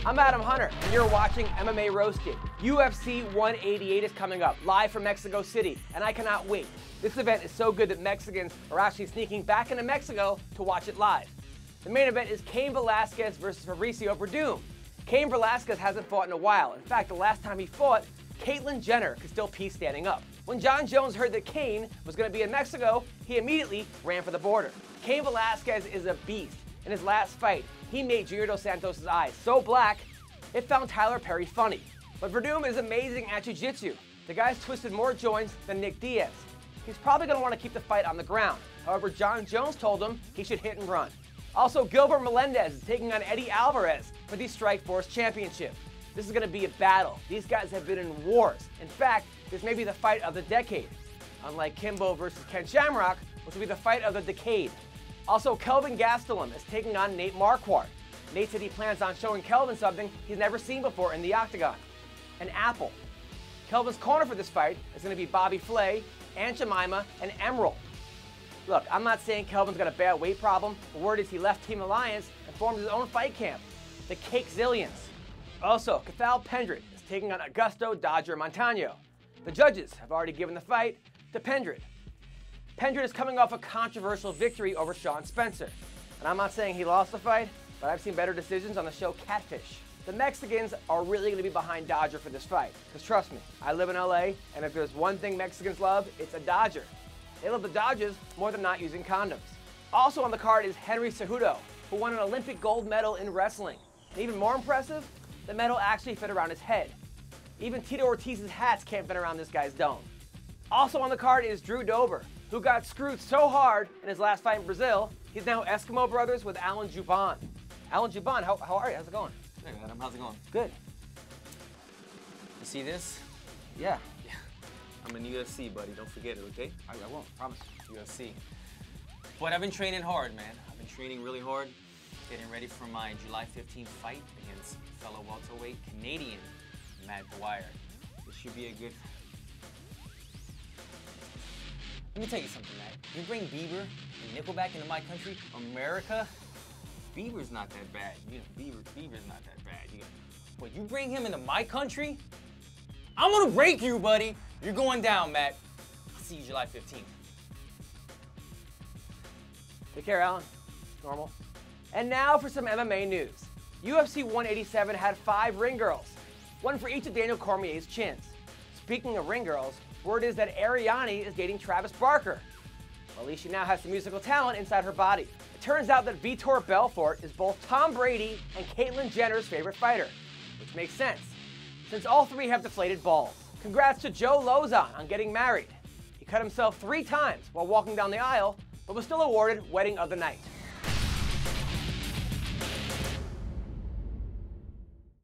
I'm Adam Hunter, and you're watching MMA Roasted. UFC 188 is coming up, live from Mexico City, and I cannot wait. This event is so good that Mexicans are actually sneaking back into Mexico to watch it live. The main event is Cain Velasquez versus Fabricio Werdum. Cain Velasquez hasn't fought in a while. In fact, the last time he fought, Kaitlyn could still pee standing up. When Jon Jones heard that Cain was going to be in Mexico, he immediately ran for the border. Cain Velasquez is a beast. In his last fight, he made Junior Dos Santos' eyes so black, it found Tyler Perry funny. But Werdum is amazing at jiu-jitsu. The guy's twisted more joints than Nick Diaz. He's probably going to want to keep the fight on the ground. However, Jon Jones told him he should hit and run. Also, Gilbert Melendez is taking on Eddie Alvarez for the Strikeforce Championship. This is going to be a battle. These guys have been in wars. In fact, this may be the fight of the decade. Unlike Kimbo versus Ken Shamrock, which will be the fight of the decade. Also, Kelvin Gastelum is taking on Nate Marquardt. Nate said he plans on showing Kelvin something he's never seen before in the octagon. An apple. Kelvin's corner for this fight is going to be Bobby Flay, Aunt Jemima, and Emerald. Look, I'm not saying Kelvin's got a bad weight problem. The word is he left Team Alliance and formed his own fight camp, the Cake Zillions. Also, Cathal Pendred is taking on Augusto Dodger Montano. The judges have already given the fight to Pendred. Pendred is coming off a controversial victory over Sean Spencer. And I'm not saying he lost the fight, but I've seen better decisions on the show Catfish. The Mexicans are really going to be behind Dodger for this fight. Because trust me, I live in LA, and if there's one thing Mexicans love, it's a Dodger. They love the Dodgers more than not using condoms. Also on the card is Henry Cejudo, who won an Olympic gold medal in wrestling. And even more impressive, the medal actually fit around his head. Even Tito Ortiz's hats can't fit around this guy's dome. Also on the card is Drew Dober, who got screwed so hard in his last fight in Brazil, he's now Eskimo brothers with Jouban. Jouban, how are you? How's it going? Hey Adam, how's it going? Good. You see this? Yeah. I'm in UFC, buddy. Don't forget it, okay? I won't, promise. UFC. But I've been training hard, man. I've been training really hard, getting ready for my July 15th fight against fellow welterweight Canadian Matt Dwyer. This should be a good... Let me tell you something, Matt. You bring Bieber and Nickelback into my country, America, Bieber's not that bad. You know, Bieber's not that bad. But you bring him into my country, I'm gonna break you, buddy. You're going down, Matt. I'll see you July 15th. Take care, Alan. Normal. And now for some MMA news. UFC 187 had 5 ring girls, one for each of Daniel Cormier's chins. Speaking of ring girls, word is that Ariane is dating Travis Barker. Well, at least she now has some musical talent inside her body. It turns out that Vitor Belfort is both Tom Brady and Kaitlyn Jenner's favorite fighter, which makes sense, since all 3 have deflated balls. Congrats to Joe Lauzon on getting married. He cut himself 3 times while walking down the aisle, but was still awarded Wedding of the Night.